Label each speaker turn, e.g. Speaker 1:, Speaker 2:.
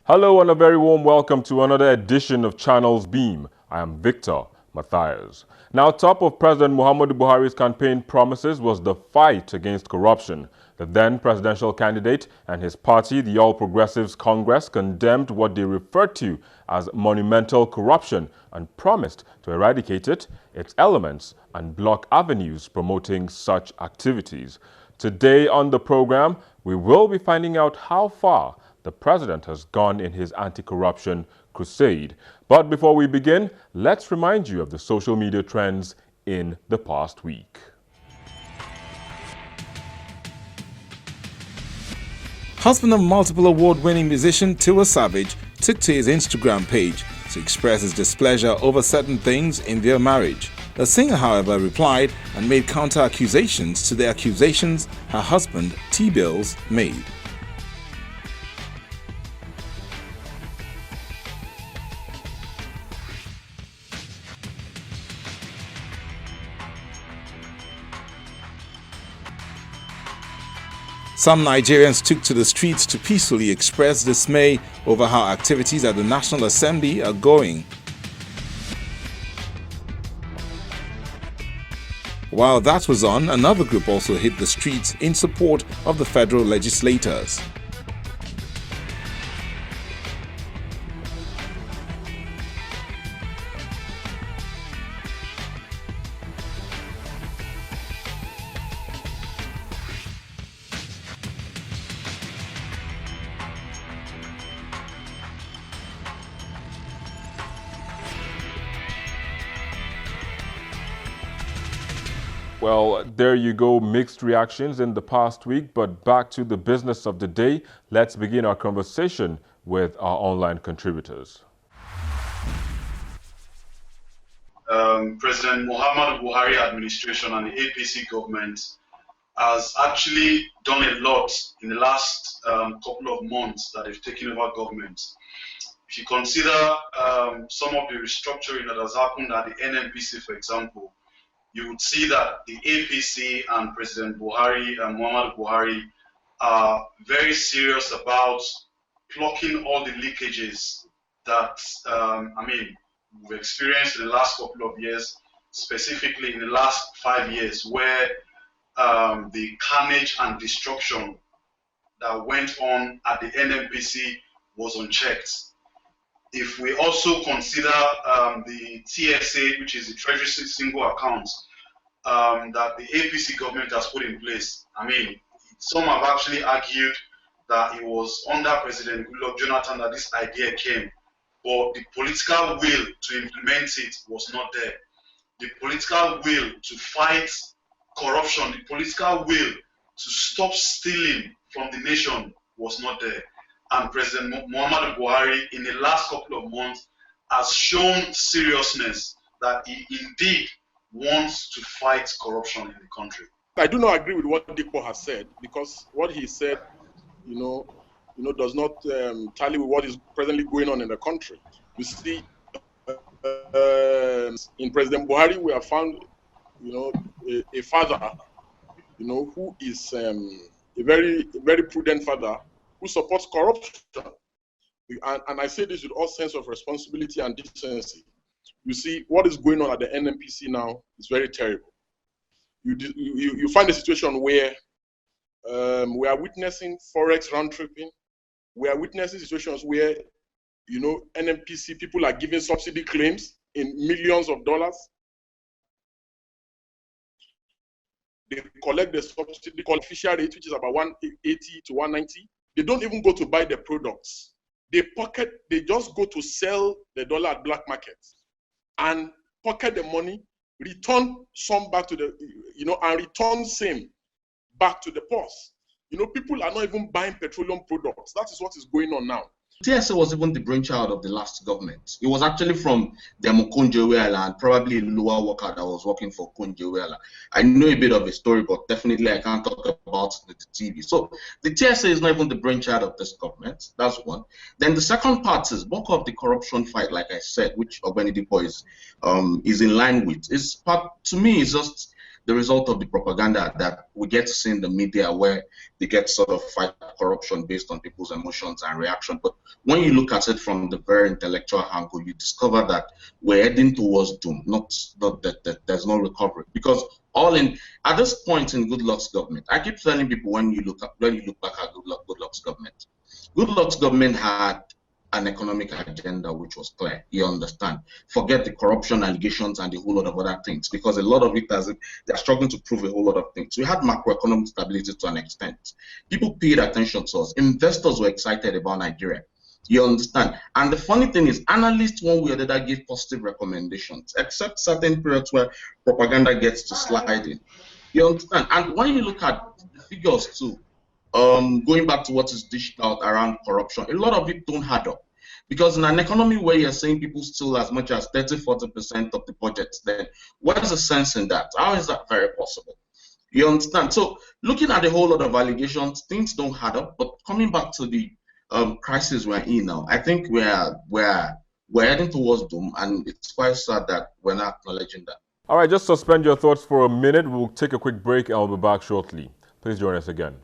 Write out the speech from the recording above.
Speaker 1: Hello and a very warm welcome to another edition of Channels Beam. I am Victor Matthias. Now, top of President Muhammadu Buhari's campaign promises was the fight against corruption. The then presidential candidate and his party, the All Progressives Congress, condemned what they referred to as monumental corruption and promised to eradicate it, its elements, and block avenues promoting such activities. Today on the program, we will be finding out how far the president has gone in his anti-corruption crusade. But before we begin, let's remind you of the social media trends in the past week.
Speaker 2: Husband of multiple award-winning musician Tiwa Savage took to his Instagram page to express his displeasure over certain things in their marriage. The singer, however, replied and made counter-accusations to the accusations her husband, T-Bills, made. Some Nigerians took to the streets to peacefully express dismay over how activities at the National Assembly are going. While that was on, another group also hit the streets in support of the federal legislators.
Speaker 1: Well, there you go, mixed reactions in the past week, but back to the business of the day. Let's begin our conversation with our online contributors.
Speaker 3: President Muhammadu Buhari administration and the APC government has actually done a lot in the last couple of months that they've taken over government. If you consider some of the restructuring that has happened at the NNPC, for example, you would see that the APC and President Buhari and Muhammadu Buhari are very serious about blocking all the leakages that, we've experienced in the last couple of years, specifically in the last 5 years, where the carnage and destruction that went on at the NNPC was unchecked. If we also consider the TSA, which is the Treasury Single Account, that the APC government has put in place, some have actually argued that it was under President Goodluck Jonathan that this idea came, but the political will to implement it was not there. The political will to fight corruption, the political will to stop stealing from the nation was not there. And President Muhammadu Buhari, in the last couple of months, has shown seriousness that he indeed wants to fight corruption in the country.
Speaker 4: I do not agree with what Dikpo has said, because what he said, does not tally with what is presently going on in the country. You see, in President Buhari, we have found, a father, who is a very, very prudent father who supports corruption. And I say this with all sense of responsibility and decency. You see, what is going on at the NNPC now is very terrible. You find a situation where we are witnessing forex round tripping. We are witnessing situations where, NNPC people are giving subsidy claims in millions of dollars. They collect the subsidy official rate, which is about 180 to 190. They don't even go to buy the products. They just go to sell the dollar at black markets and pocket the money, return some back to the, and return same back to the purse. People are not even buying petroleum products. That is what is going on now.
Speaker 5: TSA was even the brainchild of the last government. It was actually from Demo Konjo-Iweala and probably a lower worker that was working for Konjo-Iweala. I know a bit of a story, but definitely I can't talk about the TV. So the TSA is not even the brainchild of this government. That's one. Then the second part is bulk of the corruption fight, like I said, which Ogbeni Dikpo is in line with. To me, it's just the result of the propaganda that we get to see in the media, where they get sort of fight corruption based on people's emotions and reaction. But when you look at it from the very intellectual angle, you discover that we're heading towards doom, not that there's no recovery. Because at this point in Goodluck's government, I keep telling people, when you look back at Goodluck's government had an economic agenda which was clear. You understand? Forget the corruption allegations and a whole lot of other things, because a lot of it, as if they're struggling to prove a whole lot of things. We had macroeconomic stability to an extent. People paid attention to us. Investors were excited about Nigeria. You understand? And the funny thing is, analysts, one way or the other, give positive recommendations, except certain periods where propaganda gets to slide in. You understand? And when you look at the figures too, going back to what is dished out around corruption, a lot of it don't add up. Because in an economy where you're saying people steal as much as 30–40% of the budget, then what is the sense in that? How is that very possible? You understand? So looking at a whole lot of allegations, things don't add up. But coming back to the crisis we're in now, I think we're heading towards doom, and it's quite sad that we're not acknowledging that.
Speaker 1: All right, just suspend your thoughts for a minute. We'll take a quick break and I'll be back shortly. Please join us again.